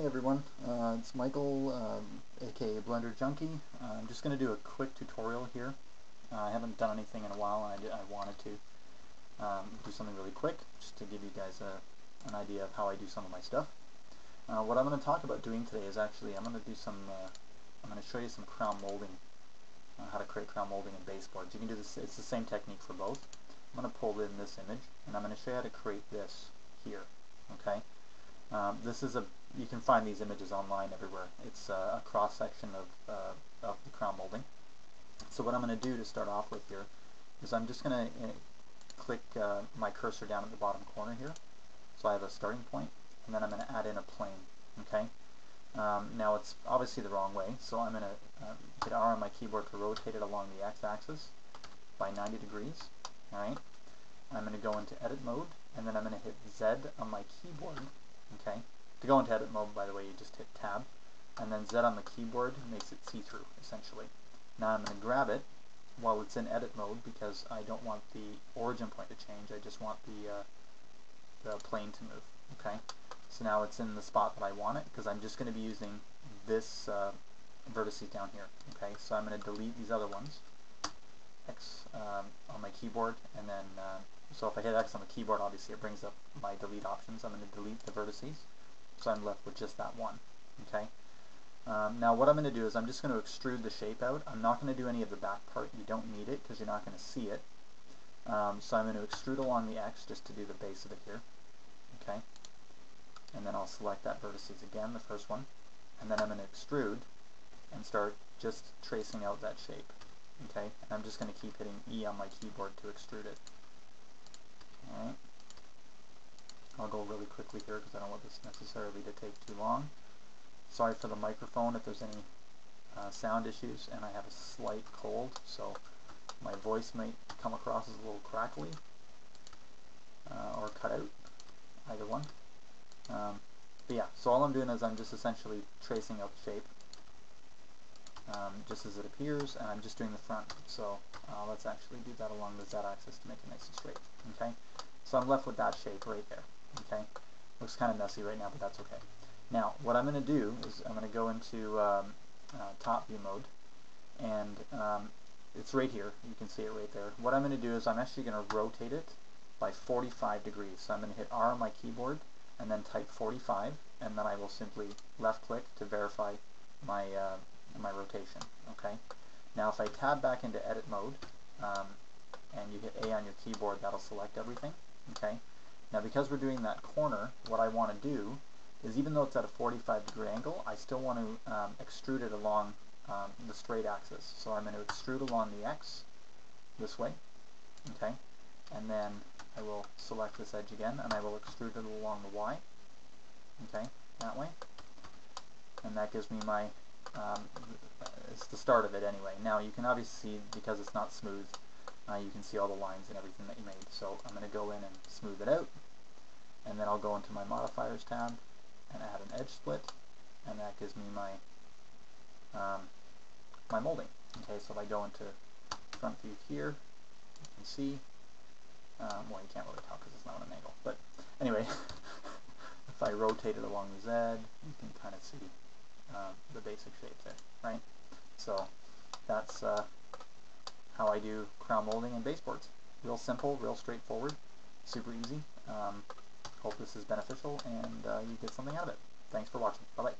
Hey everyone, it's Michael, aka Blender Junkie. I'm just going to do a quick tutorial here. I haven't done anything in a while, and I wanted to do something really quick just to give you guys an idea of how I do some of my stuff. What I'm going to talk about doing today is actually I'm going to show you some crown molding, how to create crown molding in baseboards. You can do this; it's the same technique for both. I'm going to pull in this image, and I'm going to show you how to create this here. Okay. You can find these images online everywhere. It's a cross section of the crown molding. So what I'm going to do to start off with here is I'm just going to click my cursor down at the bottom corner here. So I have a starting point, and then I'm going to add in a plane. Okay. Now it's obviously the wrong way, so I'm going to hit R on my keyboard to rotate it along the x-axis by 90 degrees. All right. I'm going to go into edit mode, and then I'm going to hit Z on my keyboard. Okay. To go into edit mode, by the way, you just hit tab, and then Z on the keyboard makes it see-through, essentially. Now I'm going to grab it while it's in edit mode because I don't want the origin point to change. I just want the plane to move. Okay. So now it's in the spot that I want it because I'm just going to be using this vertices down here. Okay. So I'm going to delete these other ones. X on my keyboard, and then so if I hit X on the keyboard, obviously it brings up my delete options. I'm going to delete the vertices, so I'm left with just that one. Okay. Now what I'm going to do is I'm just going to extrude the shape out. I'm not going to do any of the back part. You don't need it because you're not going to see it. So I'm going to extrude along the X just to do the base of it here. Okay. And then I'll select that vertices again, the first one, and then I'm going to extrude and start just tracing out that shape. Okay, and I'm just going to keep hitting E on my keyboard to extrude it. Alright. I'll go really quickly here because I don't want this necessarily to take too long. Sorry for the microphone if there's any sound issues, and I have a slight cold, so my voice might come across as a little crackly or cut out, either one. But yeah, so all I'm doing is I'm just essentially tracing out the shape. Just as it appears, and I'm just doing the front. So let's actually do that along the z-axis to make it nice and straight. Okay, so I'm left with that shape right there. Okay, looks kind of messy right now, but that's okay. Now what I'm going to do is I'm going to go into top view mode, and it's right here. You can see it right there. What I'm going to do is I'm actually going to rotate it by 45 degrees. So I'm going to hit R on my keyboard and then type 45, and then I will simply left click to verify my my rotation. Okay. Now if I tab back into edit mode and you hit A on your keyboard, that'll select everything. Okay. Now because we're doing that corner, what I want to do is, even though it's at a 45-degree angle, I still want to extrude it along the straight axis. So I'm going to extrude along the X this way. Okay. And then I will select this edge again, and I will extrude it along the Y. Okay. That way. And that gives me my it's the start of it anyway. Now you can obviously see, because it's not smooth, you can see all the lines and everything that you made. So I'm going to go in and smooth it out, and then I'll go into my modifiers tab and add an edge split, and that gives me my my molding. Okay, so if I go into front view here, you can see, well, you can't really tell because it's not on an angle, but anyway, if I rotate it along the Z, you can kind of see the basic shape there, right? So that's how I do crown molding and baseboards. Real simple, real straightforward, super easy. Hope this is beneficial and you get something out of it. Thanks for watching. Bye-bye.